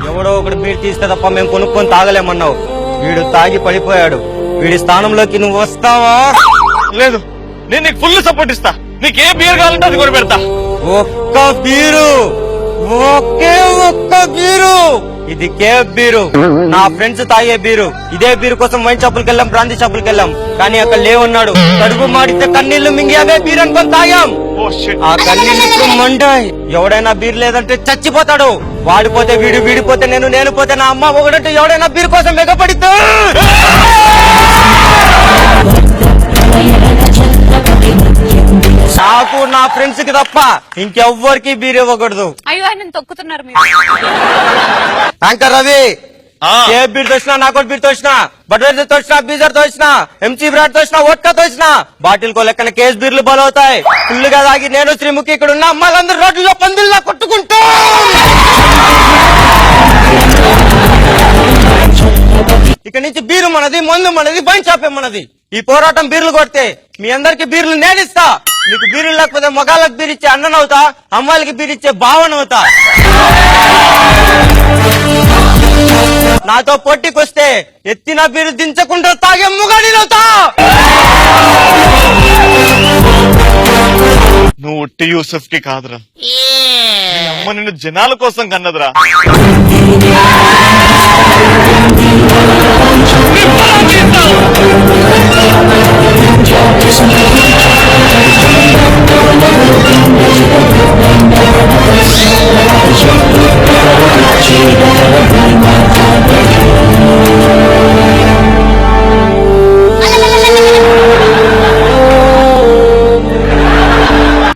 ఎవడో ఒకడు బీర్ తీస్తే తప్ప మేము కొనుక్కొని తాగలేమన్నావు. వీడు తాగి పడిపోయాడు. వీడి స్థానంలోకి నువ్వు వస్తావా? లేదు, నేను నీకు ఫుల్ సపోర్ట్ ఇస్తా. నీకు ఏ బీర్ కావాలంటే అది కూడా పెడతా. ఒక్క బీరు, ఒకే ఒక్క బీరు. ఇది కేఫ్ బీరు, నా ఫ్రెండ్స్ తాగే బీరు. ఇదే బీరు కోసం వైన్ షాపులకి వెళ్ళాం, బ్రాందీ షాపులకి వెళ్ళాం, కానీ అక్కడ లేవన్నాడు. కడుపు మాడితే కన్నీళ్లు మింగి అవే బీర్ అనుకొని తాగాం. ఆ కన్నీళ్లు ఇప్పుడు మండాయి. ఎవడైనా బీర్ లేదంటే చచ్చిపోతాడు. వాడిపోతే వీడు, వీడిపోతే నేను, నేను పోతే నా అమ్మ. ఒకడంటే ఎవడైనా బీర్ కోసం వెగపడిద్దా? నాకు నా ఫ్రెండ్స్ కి తప్ప ఇంకెవ్వరికి బీర్ ఇవ్వకూడదు. అయ్యో ఆయన తొక్కుతున్నారు మీరు. యాంకర్ రవి, ఏ బీర్ తోచినా, నాకోటి బీర్ తోచినా, బడ్వైజర్ తోచినా, బీజర్ తోచినా, ఎంసీ బ్రాడ్ తోచినా, వోడ్కా తోచినా, బాటిల్ కో లెక్కన కేస్ బీర్లు బలవుతాయి. ఫుల్లుగా తాగి నేను శ్రీముఖి ఇక్కడ ఉన్న అమ్మాయిలందరూ రోడ్లలో పందుల్లా కొట్టుకుంటూ ఇక నుంచి బీరు మనది, మందు మనది, వైన్ షాపే మనది. ఈ పోరాటం బీర్లు కొడితే మీ అందరికి బీర్లు నేనిస్తా. మీకు బీర్లు లేకపోతే మగాళ్ళకి బీర్ ఇచ్చే అన్ననవుతా, అమ్మాయిలకి బీర్ ఇచ్చే భావనవుతా. నాతో పోటీకొస్తే ఎత్తిన బీరు దించకుండా తాగే ముగాడినవుతా. నువ్వు ఉట్టి యూసఫ్ కి కాదురా, నీ అమ్మ నిన్ను జనాల కోసం కన్నదిరా. Just